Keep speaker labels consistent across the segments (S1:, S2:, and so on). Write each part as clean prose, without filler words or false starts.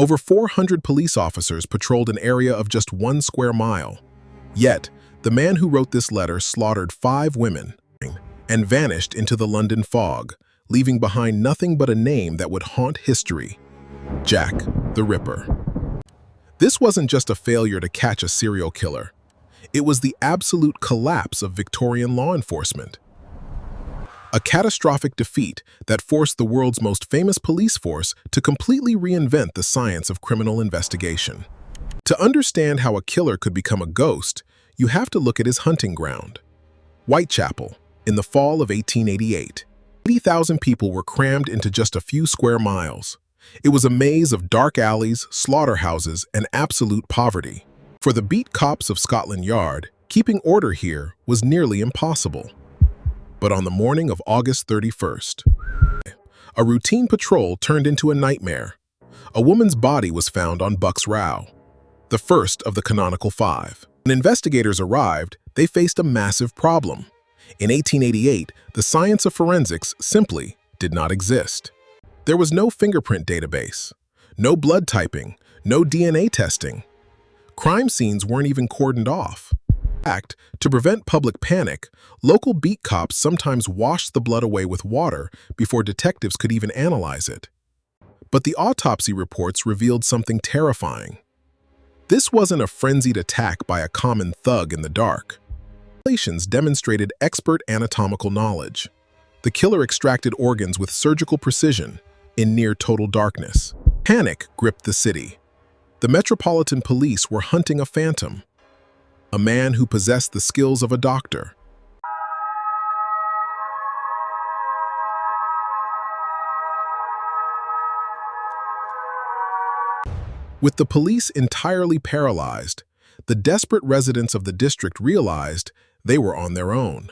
S1: Over 400 police officers patrolled an area of just 1 square mile. Yet, the man who wrote this letter slaughtered 5 women and vanished into the London fog, leaving behind nothing but a name that would haunt history: Jack the Ripper. This wasn't just a failure to catch a serial killer. It was the absolute collapse of Victorian law enforcement. A catastrophic defeat that forced the world's most famous police force to completely reinvent the science of criminal investigation. To understand how a killer could become a ghost, you have to look at his hunting ground. Whitechapel, in the fall of 1888. 80,000 people were crammed into just a few square miles. It was a maze of dark alleys, slaughterhouses, and absolute poverty. For the beat cops of Scotland Yard, keeping order here was nearly impossible. But on the morning of August 31st, a routine patrol turned into a nightmare. A woman's body was found on Buck's Row, the first of the canonical 5. When investigators arrived, they faced a massive problem. In 1888, the science of forensics simply did not exist. There was no fingerprint database, no blood typing, no DNA testing. Crime scenes weren't even cordoned off. In fact, to prevent public panic, local beat cops sometimes washed the blood away with water before detectives could even analyze it. But the autopsy reports revealed something terrifying. This wasn't a frenzied attack by a common thug in the dark. Calculations demonstrated expert anatomical knowledge. The killer extracted organs with surgical precision in near total darkness. Panic gripped the city. The Metropolitan Police were hunting a phantom, a man who possessed the skills of a doctor. With the police entirely paralyzed, the desperate residents of the district realized they were on their own.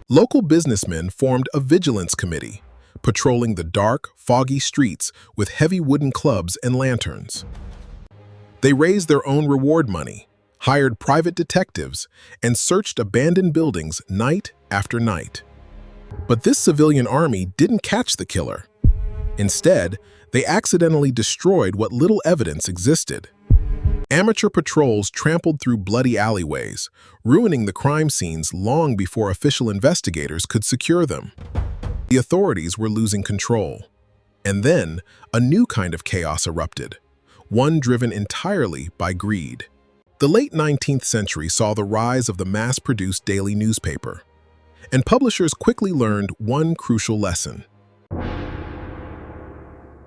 S1: Local businessmen formed a vigilance committee, patrolling the dark, foggy streets with heavy wooden clubs and lanterns. They raised their own reward money, hired private detectives, and searched abandoned buildings night after night. But this civilian army didn't catch the killer. Instead, they accidentally destroyed what little evidence existed. Amateur patrols trampled through bloody alleyways, ruining the crime scenes long before official investigators could secure them. The authorities were losing control. And then, a new kind of chaos erupted, one driven entirely by greed. The late 19th century saw the rise of the mass-produced daily newspaper, and publishers quickly learned one crucial lesson.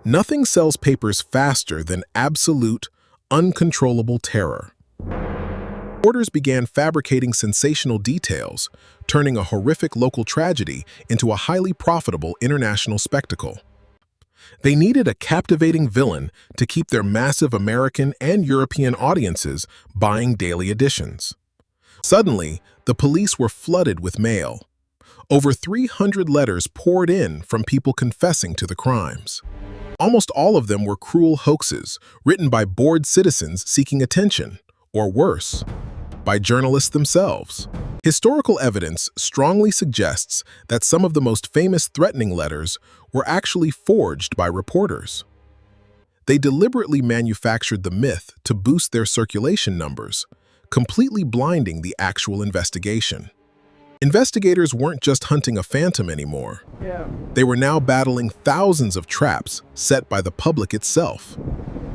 S1: Nothing sells papers faster than absolute, uncontrollable terror. Reporters began fabricating sensational details, turning a horrific local tragedy into a highly profitable international spectacle. They needed a captivating villain to keep their massive American and European audiences buying daily editions. Suddenly, the police were flooded with mail. Over 300 letters poured in from people confessing to the crimes. Almost all of them were cruel hoaxes written by bored citizens seeking attention, or worse, by journalists themselves. Historical evidence strongly suggests that some of the most famous threatening letters were actually forged by reporters. They deliberately manufactured the myth to boost their circulation numbers, completely blinding the actual investigation. Investigators weren't just hunting a phantom anymore. They were now battling thousands of traps set by the public itself.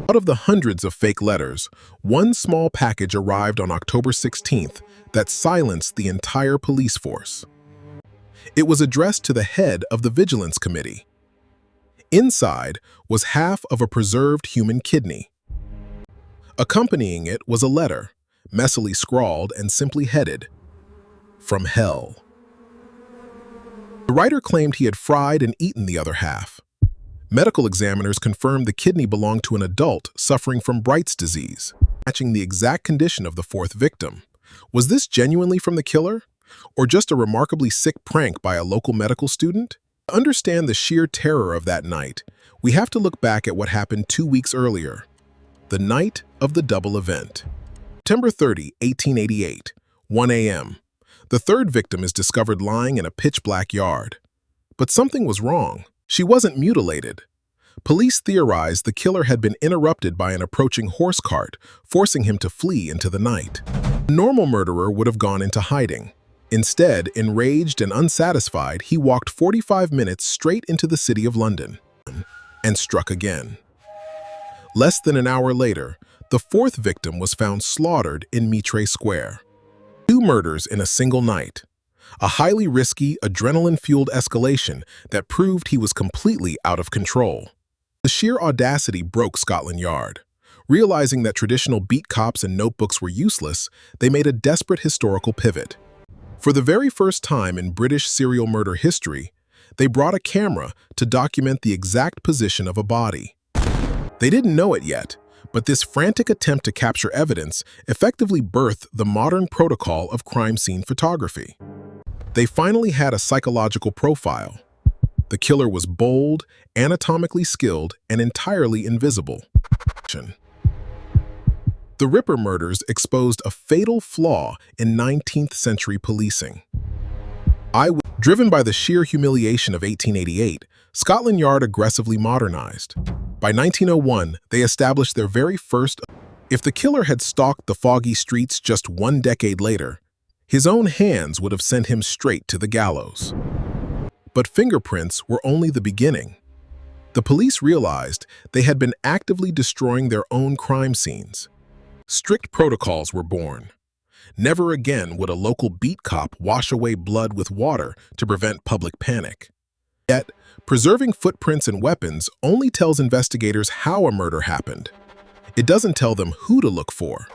S1: Out of the hundreds of fake letters, one small package arrived on October 16th that silenced the entire police force. It was addressed to the head of the Vigilance Committee. Inside was half of a preserved human kidney. Accompanying it was a letter, messily scrawled and simply headed, "From Hell." The writer claimed he had fried and eaten the other half. Medical examiners confirmed the kidney belonged to an adult suffering from Bright's disease, matching the exact condition of the fourth victim. Was this genuinely from the killer, or just a remarkably sick prank by a local medical student? To understand the sheer terror of that night, we have to look back at what happened 2 weeks earlier, the night of the double event. September 30, 1888, 1 a.m. The third victim is discovered lying in a pitch-black yard. But something was wrong. She wasn't mutilated. Police theorized the killer had been interrupted by an approaching horse cart, forcing him to flee into the night. A normal murderer would have gone into hiding. Instead, enraged and unsatisfied, he walked 45 minutes straight into the city of London and struck again. Less than an hour later, the fourth victim was found slaughtered in Mitre Square. 2 murders in a single night. A highly risky, adrenaline-fueled escalation that proved he was completely out of control. The sheer audacity broke Scotland Yard. Realizing that traditional beat cops and notebooks were useless, they made a desperate historical pivot. For the very first time in British serial murder history, they brought a camera to document the exact position of a body. They didn't know it yet, but this frantic attempt to capture evidence effectively birthed the modern protocol of crime scene photography. They finally had a psychological profile. The killer was bold, anatomically skilled, and entirely invisible. The Ripper murders exposed a fatal flaw in 19th century policing. Driven by the sheer humiliation of 1888, Scotland Yard aggressively modernized. By 1901, they established their very first. If the killer had stalked the foggy streets just 1 decade later, his own hands would have sent him straight to the gallows. But fingerprints were only the beginning. The police realized they had been actively destroying their own crime scenes. Strict protocols were born. Never again would a local beat cop wash away blood with water to prevent public panic. Yet, preserving footprints and weapons only tells investigators how a murder happened. It doesn't tell them who to look for.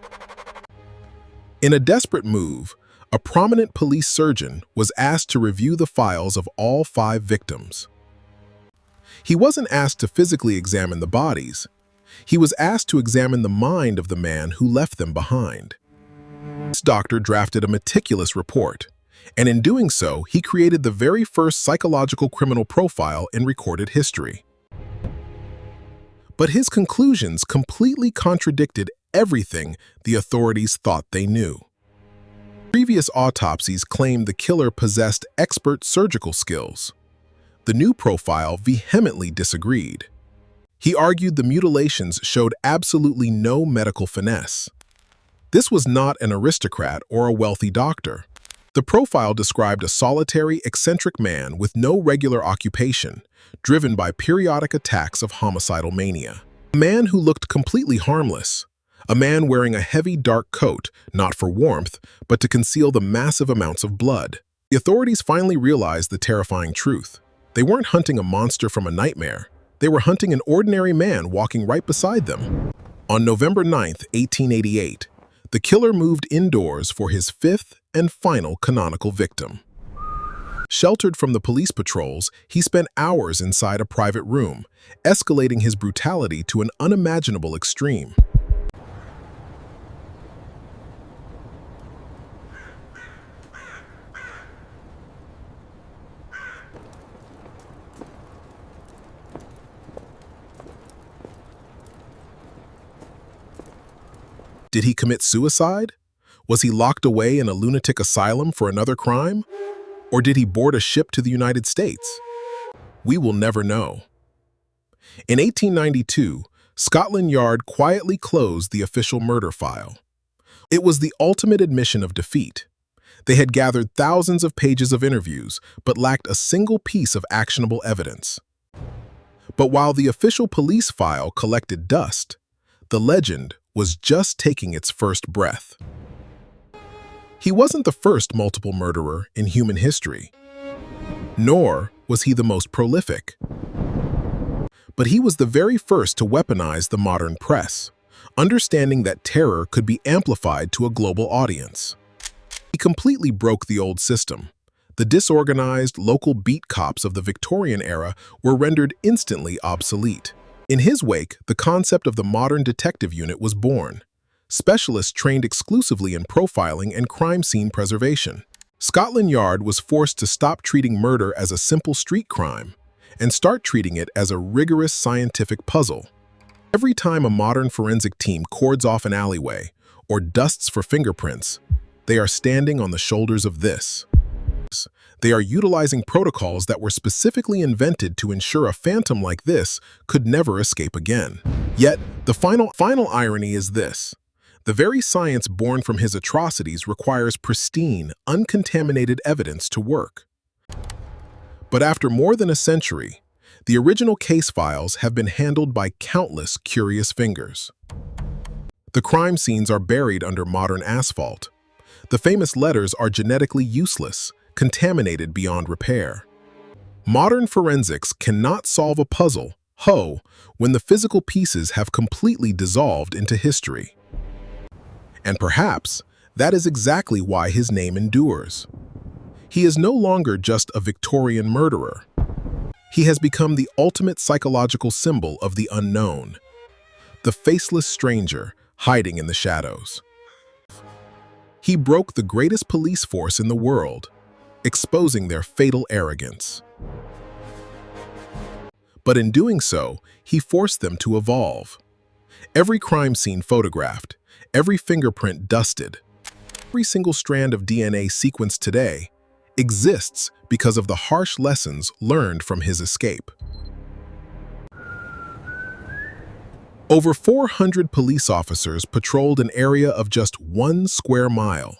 S1: In a desperate move, a prominent police surgeon was asked to review the files of all 5 victims. He wasn't asked to physically examine the bodies. He was asked to examine the mind of the man who left them behind. This doctor drafted a meticulous report, and in doing so, he created the very first psychological criminal profile in recorded history. But his conclusions completely contradicted everything the authorities thought they knew. Previous autopsies claimed the killer possessed expert surgical skills. The new profile vehemently disagreed. He argued the mutilations showed absolutely no medical finesse. This was not an aristocrat or a wealthy doctor. The profile described a solitary, eccentric man with no regular occupation, driven by periodic attacks of homicidal mania. A man who looked completely harmless. A man wearing a heavy, dark coat, not for warmth, but to conceal the massive amounts of blood. The authorities finally realized the terrifying truth. They weren't hunting a monster from a nightmare. They were hunting an ordinary man walking right beside them. On November 9, 1888, the killer moved indoors for his 5th and final canonical victim. Sheltered from the police patrols, he spent hours inside a private room, escalating his brutality to an unimaginable extreme. Did he commit suicide? Was he locked away in a lunatic asylum for another crime? Or did he board a ship to the United States? We will never know. In 1892, Scotland Yard quietly closed the official murder file. It was the ultimate admission of defeat. They had gathered thousands of pages of interviews, but lacked a single piece of actionable evidence. But while the official police file collected dust, the legend was just taking its first breath. He wasn't the first multiple murderer in human history, nor was he the most prolific. But he was the very first to weaponize the modern press, understanding that terror could be amplified to a global audience. He completely broke the old system. The disorganized local beat cops of the Victorian era were rendered instantly obsolete. In his wake, the concept of the modern detective unit was born. Specialists trained exclusively in profiling and crime scene preservation. Scotland Yard was forced to stop treating murder as a simple street crime and start treating it as a rigorous scientific puzzle. Every time a modern forensic team cords off an alleyway or dusts for fingerprints, they are standing on the shoulders of this. They are utilizing protocols that were specifically invented to ensure a phantom like this could never escape again. Yet, the final irony is this. The very science born from his atrocities requires pristine, uncontaminated evidence to work. But after more than a century, the original case files have been handled by countless curious fingers. The crime scenes are buried under modern asphalt. The famous letters are genetically useless, contaminated beyond repair. Modern forensics cannot solve a puzzle, when the physical pieces have completely dissolved into history. And perhaps that is exactly why his name endures. He is no longer just a Victorian murderer. He has become the ultimate psychological symbol of the unknown, the faceless stranger hiding in the shadows. He broke the greatest police force in the world, exposing their fatal arrogance. But in doing so, he forced them to evolve. Every crime scene photographed, every fingerprint dusted, every single strand of DNA sequenced today exists because of the harsh lessons learned from his escape. Over 400 police officers patrolled an area of just 1 square mile.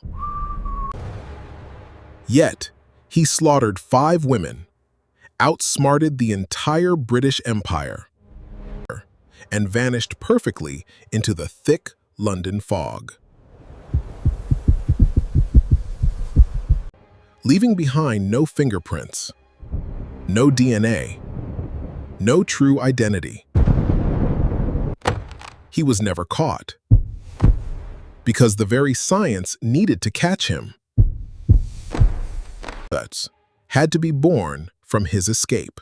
S1: Yet, he slaughtered 5 women, outsmarted the entire British Empire, and vanished perfectly into the thick London fog, leaving behind no fingerprints, no DNA, no true identity. He was never caught, because the very science needed to catch him had to be born from his escape.